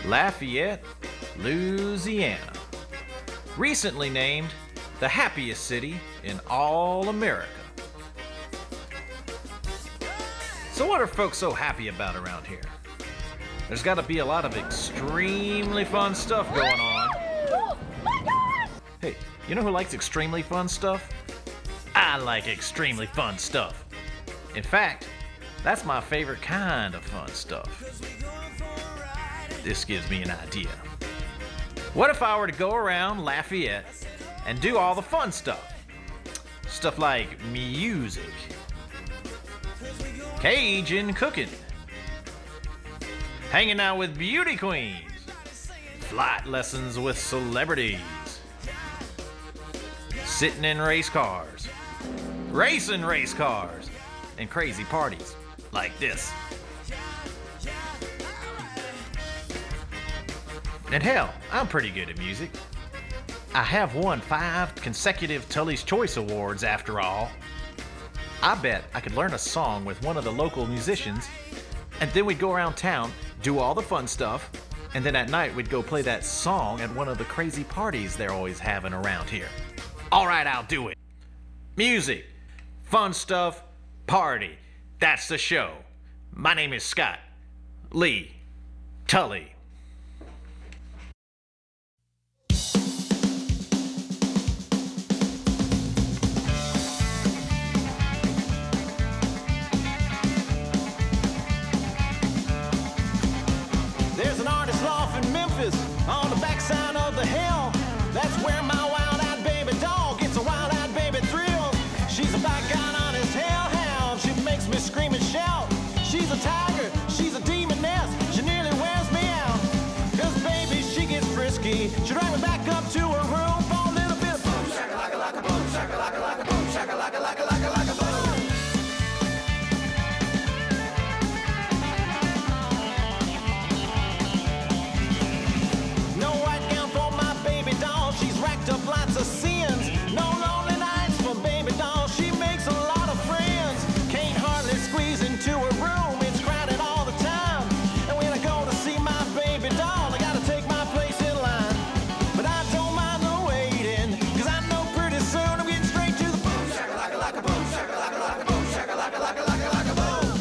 Lafayette, Louisiana. Recently named the happiest city in all America. So what are folks so happy about around here? There's got to be a lot of extremely fun stuff going on. Oh my gosh! Hey, you know who likes extremely fun stuff? I like extremely fun stuff. In fact, that's my favorite kind of fun stuff. This gives me an idea. What if I were to go around Lafayette and do all the fun stuff? Stuff like music, Cajun cooking, hanging out with beauty queens, flight lessons with celebrities, sitting in race cars, racing race cars, and crazy parties like this. And hell, I'm pretty good at music. I have won 5 consecutive Tully's Choice Awards after all. I bet I could learn a song with one of the local musicians, and then we'd go around town, do all the fun stuff, and then at night we'd go play that song at one of the crazy parties they're always having around here. All right, I'll do it. Music, fun stuff, party. That's the show. My name is Scott Lee Tully. There's an artist loft in Memphis on the backside of the hill. That's where my wild-eyed baby doll gets a wild-eyed baby thrill. She's a black-eyed honest hellhound. She makes me scream and shout. She's a tiger, she's a demoness. She nearly wears me out. 'Cause baby, she gets frisky. She drag me back up to her room for a little bit of boom shaka-laka-laka, boom shaka-laka-laka, boom shaka-laka-laka-laka-laka, boom. No white gown for my baby doll. She's racked up lots of sins. No lonely nights for baby doll. She makes a lot of friends. Can't hardly squeeze into her room. It's crowded all the time. And when I go to see my baby doll, I gotta take my place in line. But I don't mind the waiting, 'cause I know pretty soon I'm getting straight to the boom shaka-laka-laka, boom shaka-laka-laka, boom shaka-laka-laka-laka-laka, boom.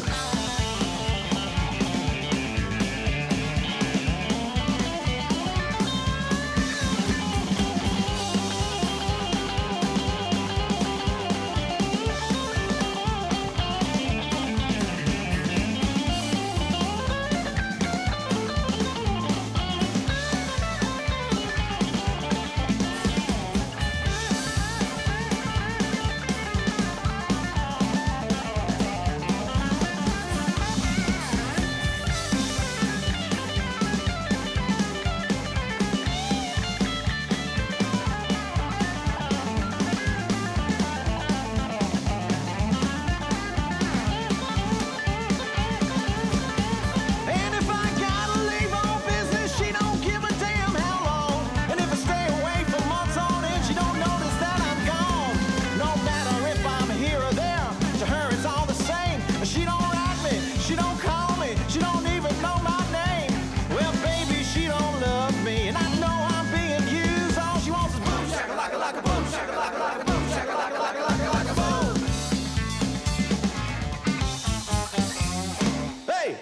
And if I gotta leave on business, she don't give a damn how long. And if I stay away for months on end, she don't notice that I'm gone. No matter if I'm here or there, to her it's all the same. She don't write me, she don't call me, she don't even know my name. Well, baby, she don't love me, and I know I'm being used. All she wants is boom shaka-laka-laka, boom shaka-laka-laka, boom shaka-laka-laka-laka-laka, boom. Hey!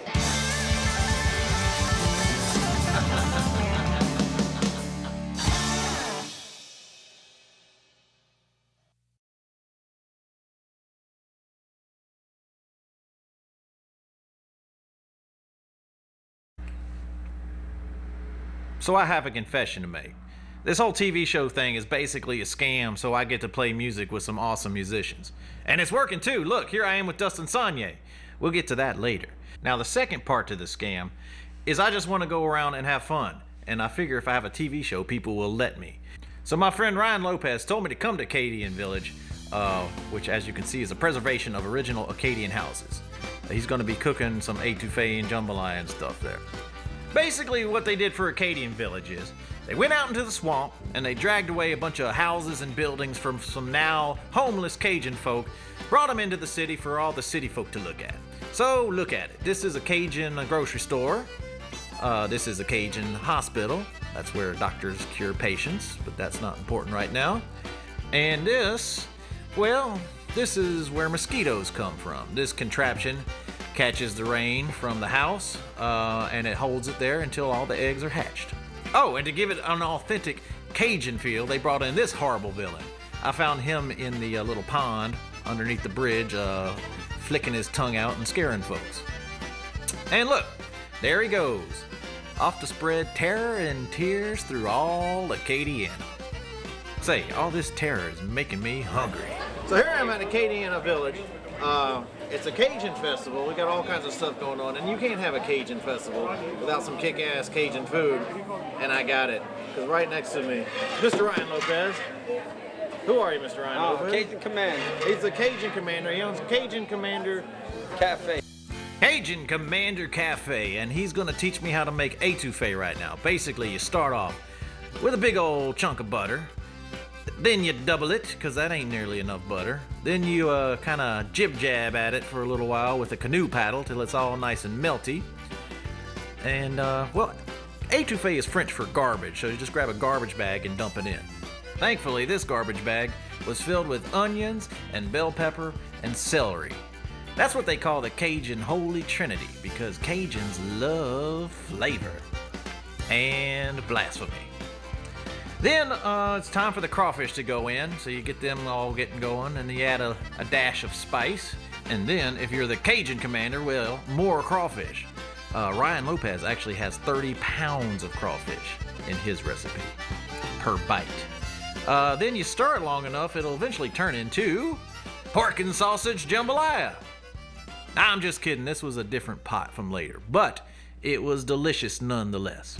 So I have a confession to make. This whole TV show thing is basically a scam, so I get to play music with some awesome musicians. And it's working too. Look, here I am with Dustin Sonnier. We'll get to that later. Now the second part to the scam is I just want to go around and have fun. And I figure if I have a TV show, people will let me. So my friend Ryan Lopez told me to come to Acadian Village, which as you can see is a preservation of original Acadian houses. He's going to be cooking some etouffee and jambalaya and stuff there. Basically what they did for Acadian Village is they went out into the swamp and they dragged away a bunch of houses and buildings from some now homeless Cajun folk, brought them into the city for all the city folk to look at. So look at it. This is a Cajun grocery store. This is a Cajun hospital. That's where doctors cure patients, but that's not important right now. And this, well, this is where mosquitoes come from. This contraption catches the rain from the house, and it holds it there until all the eggs are hatched. Oh, and to give it an authentic Cajun feel, they brought in this horrible villain. I found him in the little pond underneath the bridge, flicking his tongue out and scaring folks. And look, there he goes, off to spread terror and tears through all Acadiana. Say, all this terror is making me hungry. So here I am at Acadian Village. It's a Cajun festival. We got all kinds of stuff going on, and you can't have a Cajun festival without some kick-ass Cajun food, and I got it. Because right next to me, Mr. Ryan Lopez. Who are you, Mr. Ryan Lopez? Cajun Commander. He's the Cajun Commander. He owns Cajun Commander Cafe. Cajun Commander Cafe, and he's gonna teach me how to make etouffee right now. Basically, you start off with a big old chunk of butter. Then you double it, because that ain't nearly enough butter. Then you kind of jib-jab at it for a little while with a canoe paddle till it's all nice and melty. And, well, etouffee is French for garbage, so you just grab a garbage bag and dump it in. Thankfully, this garbage bag was filled with onions and bell pepper and celery. That's what they call the Cajun Holy Trinity, because Cajuns love flavor and blasphemy. Then it's time for the crawfish to go in, so you get them all getting going, and you add a dash of spice. And then, if you're the Cajun Commander, well, more crawfish. Ryan Lopez actually has 30 pounds of crawfish in his recipe per bite. Then you stir it long enough, it'll eventually turn into pork and sausage jambalaya. I'm just kidding, this was a different pot from later, but it was delicious nonetheless.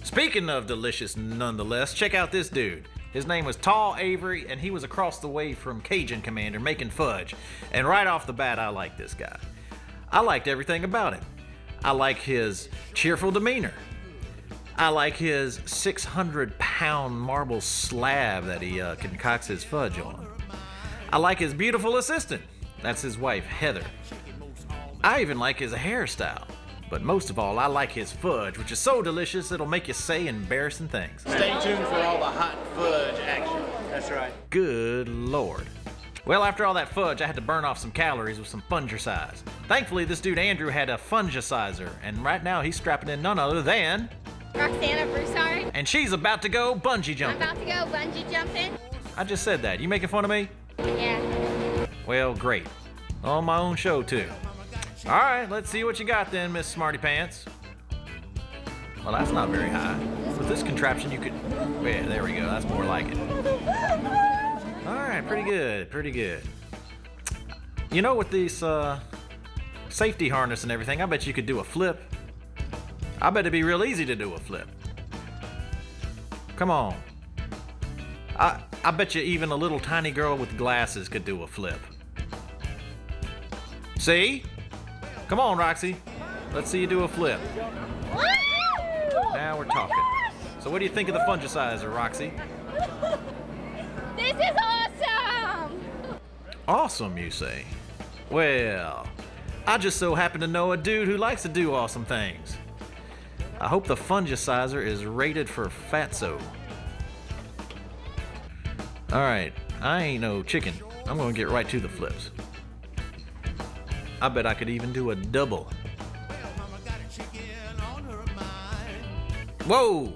Speaking of delicious nonetheless, check out this dude. His name was Tall Avery, and he was across the way from Cajun Commander making fudge. And right off the bat, I like this guy. I liked everything about him. I like his cheerful demeanor. I like his 600-pound marble slab that he concocts his fudge on. I like his beautiful assistant. That's his wife, Heather. I even like his hairstyle. But most of all, I like his fudge, which is so delicious it'll make you say embarrassing things. Stay tuned for all the hot fudge action. That's right. Good Lord. Well, after all that fudge, I had to burn off some calories with some fungicides. Thankfully, this dude Andrew had a fungicizer, and right now he's strapping in none other than Roxana Broussard. and she's about to go bungee I'm jumping. about to go bungee jumping. I just said that. You making fun of me? Yeah. Well, great. On my own show, too. All right, let's see what you got then, Miss Smarty Pants. Well, that's not very high. With this contraption, you could... Yeah, there we go. That's more like it. All right, pretty good, pretty good. You know, with these safety harness and everything, I bet you could do a flip. I bet it'd be real easy to do a flip. Come on. I bet you even a little tiny girl with glasses could do a flip. See? Come on, Roxy. Let's see you do a flip. Now we're talking. So what do you think of the fungicizer, Roxy? This is awesome! Awesome, you say? Well, I just so happen to know a dude who likes to do awesome things. I hope the fungicizer is rated for fatso. Alright, I ain't no chicken. I'm gonna get right to the flips. I bet I could even do a double. Whoa!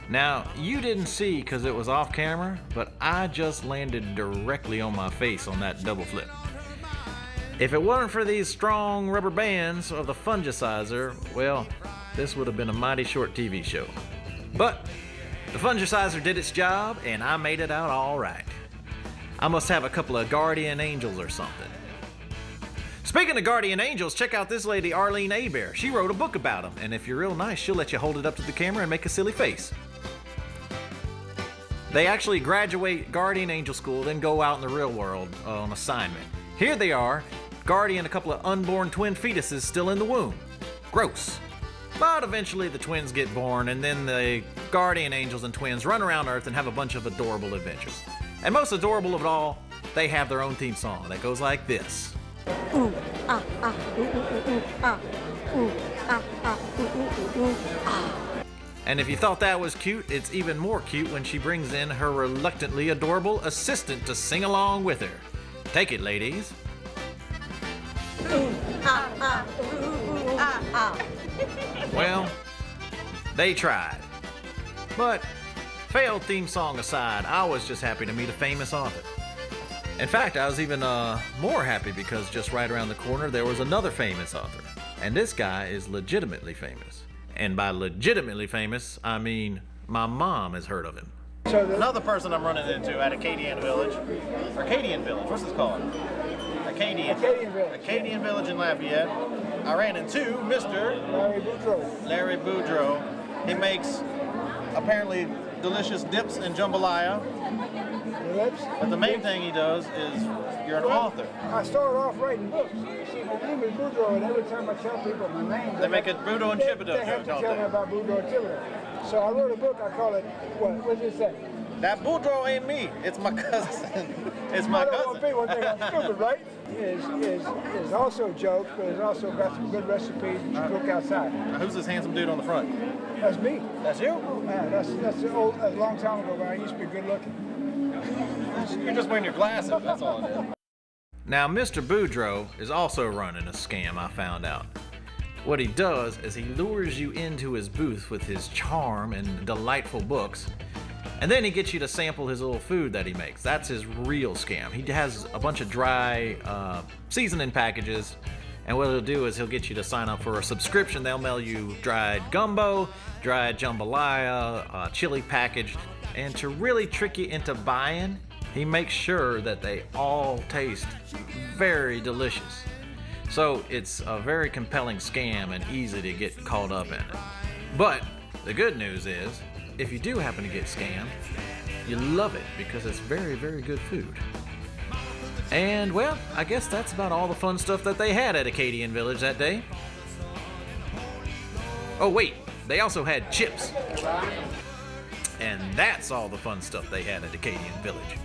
Now, you didn't see because it was off camera, but I just landed directly on my face on that double flip. If it wasn't for these strong rubber bands of the fungicizer, well, this would have been a mighty short TV show. But the fungicizer did its job, and I made it out all right. I must have a couple of guardian angels or something. Speaking of guardian angels, check out this lady, Arlene Abear. She wrote a book about them, and if you're real nice, she'll let you hold it up to the camera and make a silly face. They actually graduate guardian angel school, then go out in the real world on assignment. Here they are, guardian a couple of unborn twin fetuses still in the womb. Gross. But eventually the twins get born, and then the guardian angels and twins run around Earth and have a bunch of adorable adventures. And most adorable of it all, they have their own theme song that goes like this. Ooh, ah, ah, ooh, ooh, ooh, ooh, ah, ooh, ah, ah, ooh, ooh, ooh, ooh, ah. And if you thought that was cute, it's even more cute when she brings in her reluctantly adorable assistant to sing along with her. Take it, ladies. Ooh, ah, ah, ooh, ooh, ooh, ah, ah. Well, they tried. But, failed theme song aside, I was just happy to meet a famous author. In fact, I was even more happy because just right around the corner there was another famous author. And this guy is legitimately famous. And by legitimately famous, I mean my mom has heard of him. Another person I'm running into at Acadian Village. Acadian Village, what's this called? Acadian Village. Acadian Village in Lafayette. I ran into Mr. Larry Boudreau. He makes apparently delicious dips and jambalaya. But the main thing he does is you're an author. I started off writing books. You see, my name is Boudreau, and every time I tell people my name, They make it Boudreau and Thibodeau. They have to tell me about Boudreau and Thibodeau. So I wrote a book. I call it what does it say? That Boudreau ain't me. It's my cousin. It's my I don't want cousin. people think I'm stupid, right? Is also jokes, but it's also got some good recipes you cook outside. Who's this handsome dude on the front? That's me. That's you? Yeah, that's a long time ago, but I used to be good looking. You're just wearing your glasses. That's all it is. Now, Mr. Boudreau is also running a scam, I found out. What he does is he lures you into his booth with his charm and delightful books, and then he gets you to sample his little food that he makes. That's his real scam. He has a bunch of dry seasoning packages, and what he'll do is he'll get you to sign up for a subscription. They'll mail you dried gumbo, dried jambalaya, a chili package, and to really trick you into buying, he makes sure that they all taste very delicious. So it's a very compelling scam and easy to get caught up in it. But the good news is, if you do happen to get scammed, you love it because it's very, very good food. And well, I guess that's about all the fun stuff that they had at Acadian Village that day. Oh wait, they also had chips. And that's all the fun stuff they had at Acadian Village.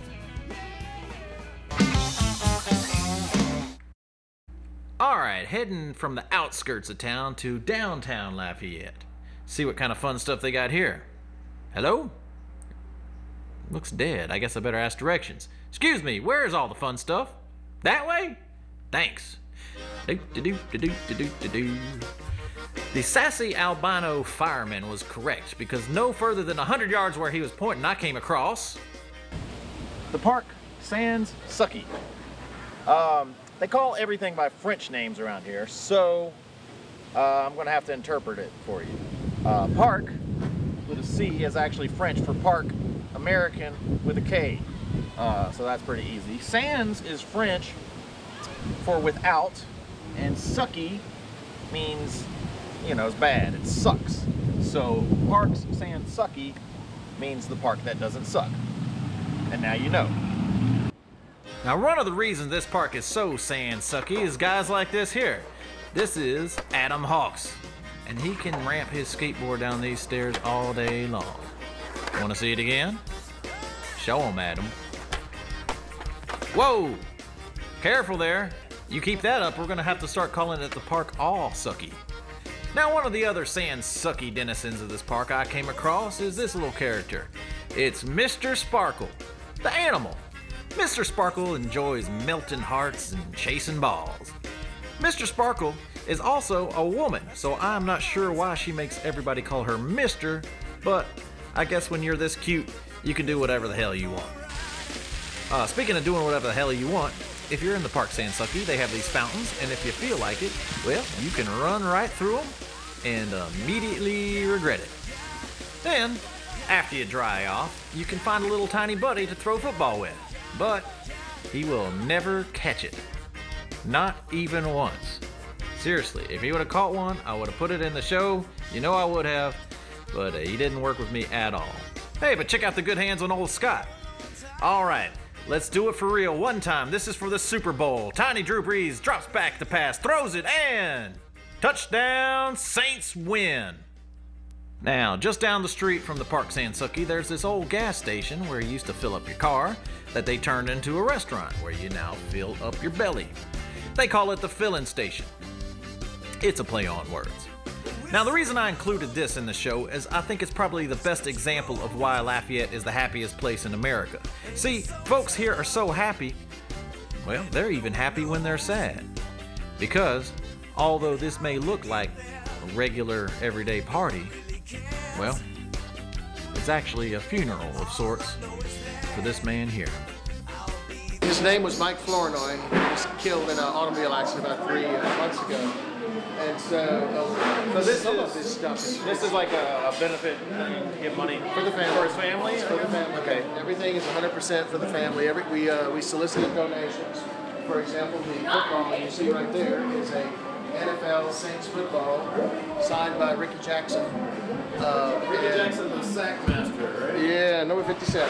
Alright, heading from the outskirts of town to downtown Lafayette. See what kind of fun stuff they got here. Hello? Looks dead. I guess I better ask directions. Excuse me, where's all the fun stuff? That way? Thanks. The sassy albino fireman was correct because no further than 100 yards where he was pointing, I came across The park sans sucky. They call everything by French names around here, so I'm going to have to interpret it for you. Park with a C is actually French for park, American with a K. So that's pretty easy. Sans is French for without, and sucky means, you know, it's bad, it sucks. So parks sans sucky means the park that doesn't suck. And now you know. Now, one of the reasons this park is so sand sucky is guys like this here. This is Adam Hawks, and he can ramp his skateboard down these stairs all day long. Want to see it again? Show him, Adam. Whoa! Careful there. You keep that up, we're going to have to start calling it the park all sucky. Now, one of the other sand sucky denizens of this park I came across is this little character. It's Mr. Sparkle, the animal. Mr. Sparkle enjoys melting hearts and chasing balls. Mr. Sparkle is also a woman, so I'm not sure why she makes everybody call her Mr., but I guess when you're this cute, you can do whatever the hell you want. Speaking of doing whatever the hell you want, if you're in the Park Sandsucky, they have these fountains, and if you feel like it, well, you can run right through them and immediately regret it. Then, after you dry off, you can find a little tiny buddy to throw football with, but he will never catch it. Not even once. Seriously, if he would have caught one, I would have put it in the show. You know I would have, but he didn't work with me at all. Hey, but check out the good hands on old Scott. All right, let's do it for real one time. This is for the Super Bowl. Tiny Drew Brees drops back the pass, throws it, and touchdown, Saints win. Now, just down the street from the Park Sandsucky, there's this old gas station where you used to fill up your car that they turned into a restaurant where you now fill up your belly. They call it the filling station. It's a play on words. Now, the reason I included this in the show is I think it's probably the best example of why Lafayette is the happiest place in America. See, folks here are so happy, well, they're even happy when they're sad. Because, although this may look like a regular, everyday party, well, it's actually a funeral of sorts for this man here. His name was Mike Flournoy. He was killed in an automobile accident about 3 months ago. And so this is this stuff. This is like a benefit thing to give money For the family. for his family? For the family. Okay. Everything is 100% for the family. We solicited donations. For example, the football you see right there is a NFL Saints football signed by Ricky Jackson. Ricky Jackson, the sack master, right? Yeah, number 57.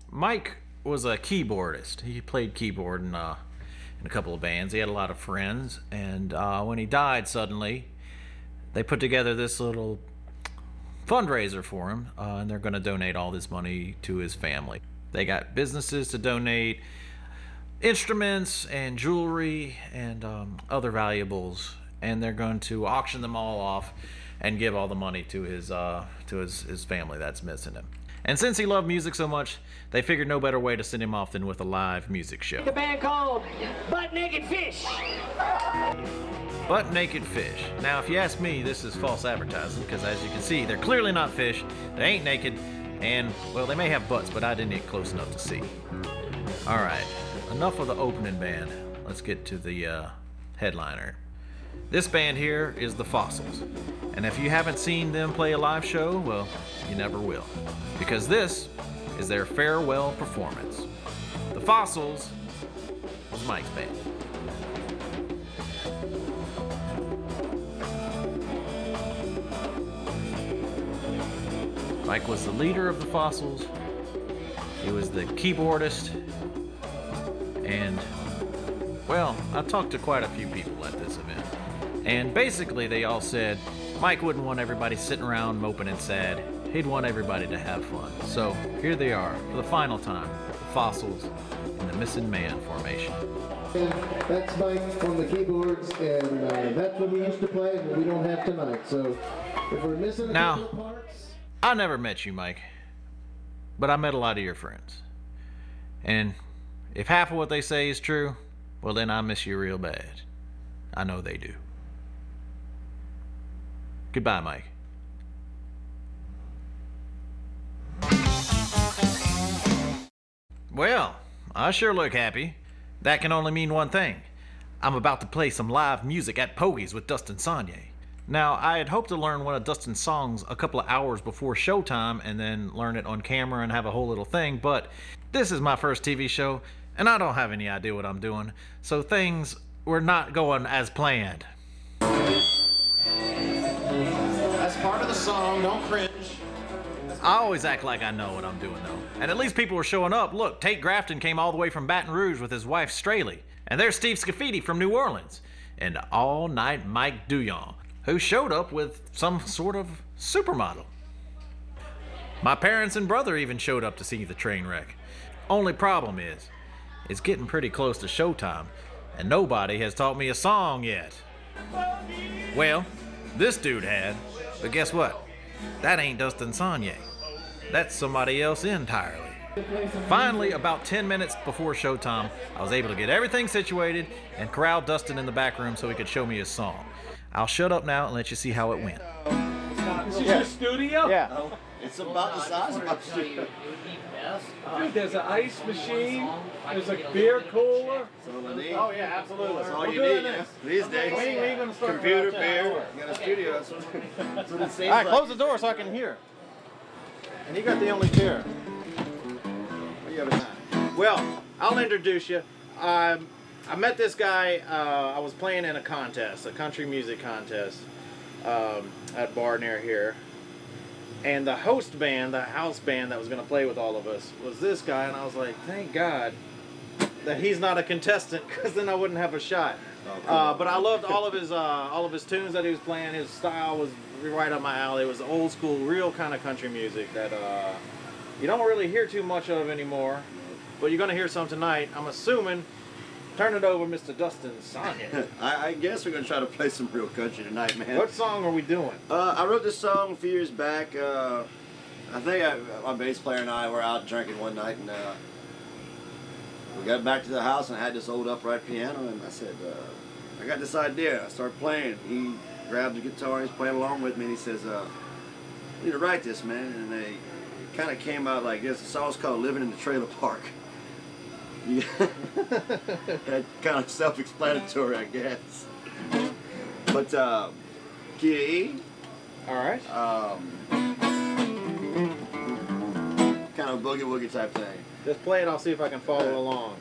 Mike was a keyboardist. He played keyboard in a couple of bands. He had a lot of friends, and when he died suddenly, they put together this little fundraiser for him, and they're going to donate all this money to his family. They got businesses to donate instruments and jewelry and other valuables, and they're going to auction them all off and give all the money to his family that's missing him. And since he loved music so much, they figured no better way to send him off than with a live music show. The band called Butt Naked Fish. Butt Naked Fish. Now, if you ask me, this is false advertising, because as you can see, they're clearly not fish, they ain't naked, and, well, they may have butts, but I didn't get close enough to see. Alright, enough of the opening band. Let's get to the headliner. This band here is the Fossils, and if you haven't seen them play a live show, well, you never will, because this is their farewell performance. The Fossils was Mike's band. Mike was the leader of the Fossils. He was the keyboardist, and, well, I talked to quite a few people at this event. And basically they all said Mike wouldn't want everybody sitting around moping and sad. He'd want everybody to have fun. So here they are for the final time, the Fossils in the Missing Man formation. That's Mike from the keyboards, and that's what we used to play, and we don't have tonight. So if we're missing a couple of parts. I never met you, Mike, but I met a lot of your friends. And if half of what they say is true, well, then I miss you real bad. I know they do. Goodbye, Mike. Well, I sure look happy. That can only mean one thing. I'm about to play some live music at Pogies with Dustin Sonnier. Now, I had hoped to learn one of Dustin's songs a couple of hours before showtime and then learn it on camera and have a whole little thing, but this is my first TV show and I don't have any idea what I'm doing, so things were not going as planned. That's part of the song, don't cringe. I always act like I know what I'm doing, though. And at least people were showing up. Look, Tate Grafton came all the way from Baton Rouge with his wife, Straley. And there's Steve Scafidi from New Orleans. And all-night Mike Duyon, who showed up with some sort of supermodel. My parents and brother even showed up to see the train wreck. Only problem is, it's getting pretty close to showtime, and nobody has taught me a song yet. Well, this dude had, but guess what? That ain't Dustin Sonnier. That's somebody else entirely. Finally, about 10 minutes before showtime, I was able to get everything situated and corral Dustin in the back room so he could show me his song. I'll shut up now and let you see how it went. This is your studio? Yeah. It's about the size of my studio. Dude, there's an ice machine, there's a beer cooler. Oh, yeah, absolutely. That's all you need these days. When are you gonna start Computer, that beer, door? you got a studio. That's what it seems All right, like. close the door so I can hear. And you got the only chair. What do you have in mind? Well, I'll introduce you. I met this guy, I was playing in a contest, a country music contest at a bar near here. And the host band, the house band that was going to play with all of us, was this guy. And I was like, thank God that he's not a contestant, because then I wouldn't have a shot. But I loved all of his tunes that he was playing. His style was right up my alley. It was old school, real kind of country music that you don't really hear too much of anymore. But you're going to hear some tonight. I'm assuming turn it over, Mr. Dustin Sonnier. I guess we're gonna try to play some real country tonight, man. What song are we doing? I wrote this song a few years back. I think my bass player and I were out drinking one night, and we got back to the house, and I had this old upright piano, and I said, I got this idea. I started playing. He grabbed the guitar, he's playing along with me, and he says, you need to write this, man. And it kind of came out like this. The song's called Living in the Trailer Park. Yeah. That kind of self-explanatory, I guess. But, key of E. All right. Kind of boogie-woogie type thing. Just play it, I'll see if I can follow along.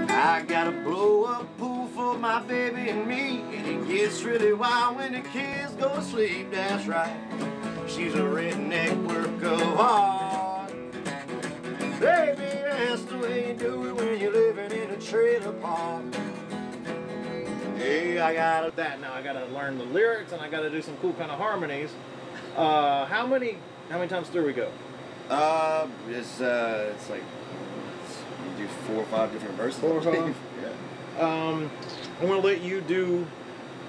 I got a blow-up pool for my baby and me, and it gets really wild when the kids go to sleep, that's right. She's a redneck work of art. Baby, that's the way you do it when you're living in a trailer park. Hey, I got that now. I gotta learn the lyrics and I gotta do some cool kind of harmonies. How many times through we go? It's like you do 4 or 5 different verses. 4 or 5. Yeah. I'm gonna let you do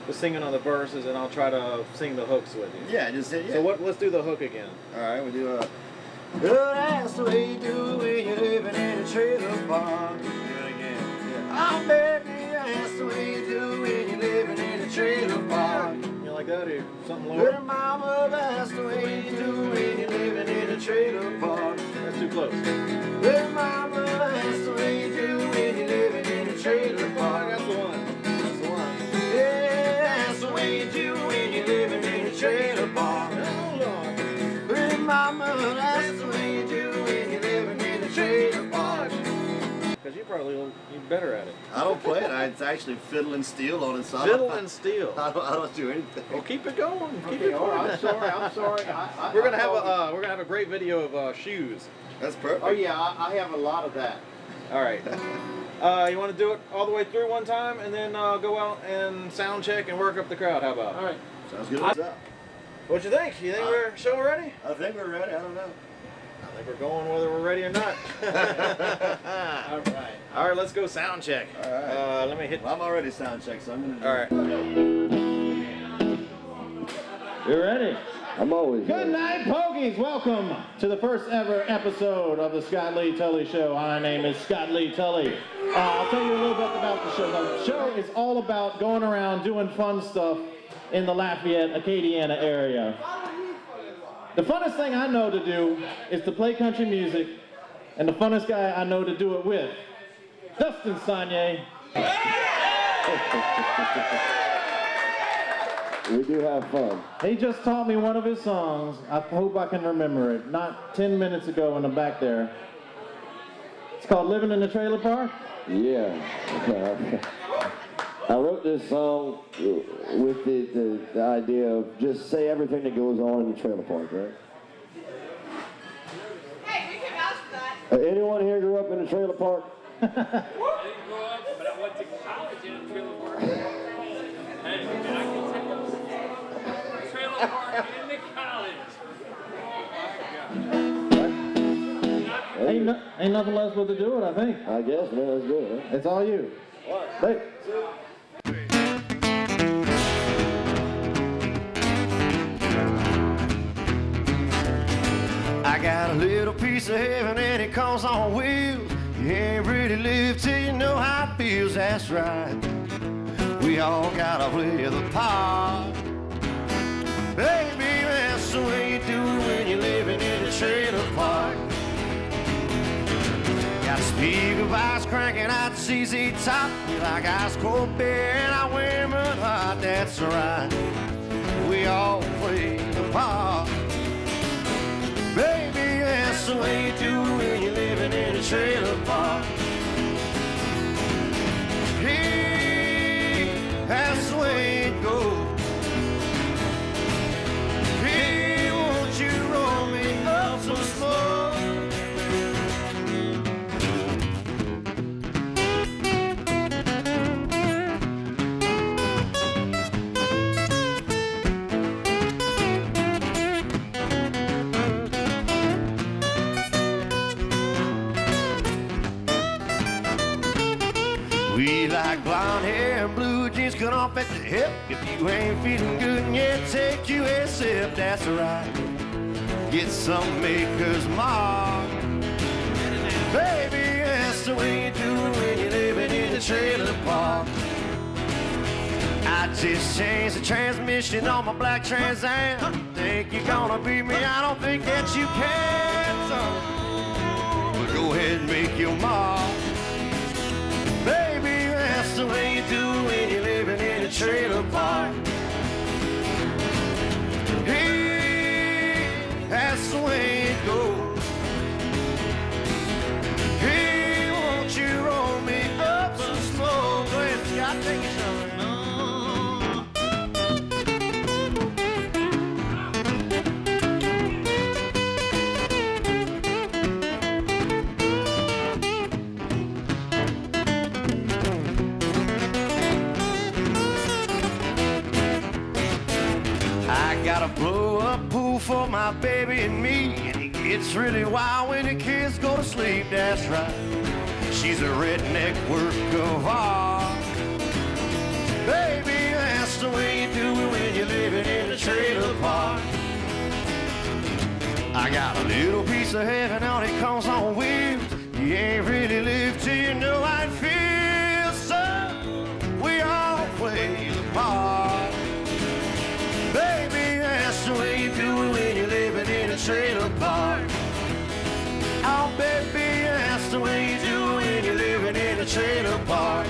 the singing on the verses, and I'll try to sing the hooks with you. Yeah, just hit. Yeah. So let's do the hook again. All right, we'll do a. Oh, that's the way you do when you're living in a trailer park. Do it again. Yeah. Oh, baby, that's the way you do when you're living in a trailer park. You like that or something lower? Little mama, that's the way you do when you're living in a trailer park. That's too close. Little mama, that's the way you do when you're living in a trailer park. That's the one. That's the one. Yeah, that's the way you do when you're living in a trailer park. Hold on. Little mama, that's the way you do when you're living in a trailer park. Because you're better at it. I don't play it. It's actually fiddle and steel on it. So Fiddle and steel. I don't do anything. Well, keep it going. Keep Okay, it all going. right, I'm sorry. We're gonna have a great video of shoes. That's perfect. Oh yeah, I have a lot of that. All right. You want to do it all the way through one time, and then go out and sound check and work up the crowd. How about? All right. Sounds good. What's up? What you think? You think we're show ready? I think we're ready. I don't know. I think we're going whether we're ready or not. All right. All right, let's go sound check. All right. Let me hit. Well, I'm already sound checked, so I'm gonna do All right. You ready? I'm always Good night, Pogies. Welcome to the first ever episode of the Scott Lee Tully Show. My name is Scott Lee Tully. I'll tell you a little bit about the show. The show is all about going around doing fun stuff in the Lafayette, Acadiana area. The funnest thing I know to do is to play country music, and the funnest guy I know to do it with, Dustin Sonnier. We do have fun. He just taught me one of his songs. I hope I can remember it. Not 10 minutes ago in the back there. It's called Living in the Trailer Park? Yeah. I wrote this song with the idea of just say everything that goes on in the trailer park, right? Hey, we can vouch for that. Anyone here grew up in a trailer park? I didn't grow up, but I went to college in a trailer park. Hey, and I can tell you, trailer park into college. Oh my God. Ain't nothing less but to do it, I think. I guess, man, let's do it. Huh? It's all you. Hey. I got a little piece of heaven and it comes on wheels. You ain't really lived till you know how it feels, that's right. We all gotta play the part. Baby, that's the way you do it when you're living in a trailer park. Got a speaker box cranking out the CZ top. We like ice cold beer and I wear mud hot, that's right. We all play the part. Baby, that's the way you do it when you're living in a trailer park. Hey, that's the way it goes. Hey, won't you roll me up so slow? We like blonde hair and blue jeans cut off at the hip. If you ain't feeling good yet, take you a sip. That's right. Get some Maker's Mark. Baby, that's the way you do it when you're living in the trailer park. I just changed the transmission on my black Trans Am. Think you're gonna beat me? I don't think that you can, son. But go ahead and make your mark. Baby, that's the way you do it when you're living in a trailer park. Hey, that's the way it goes. Hey, won't you roll me up some slow? Go ahead, Scott, take it, son. Got a blow-up pool for my baby and me, and it gets really wild when the kids go to sleep. That's right. She's a redneck work of art. Baby, that's the way you do it when you're living in a trailer park. I got a little piece of heaven on it comes on wheels. You ain't really lived till you know how it feels. So we all play the part. Baby, that's the way you do it when you're living in a trailer park. Oh, baby, that's the way you do it when you're living in a trailer park.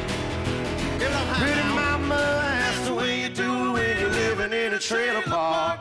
Pretty mama, that's the way you do it when you're living in a trailer park.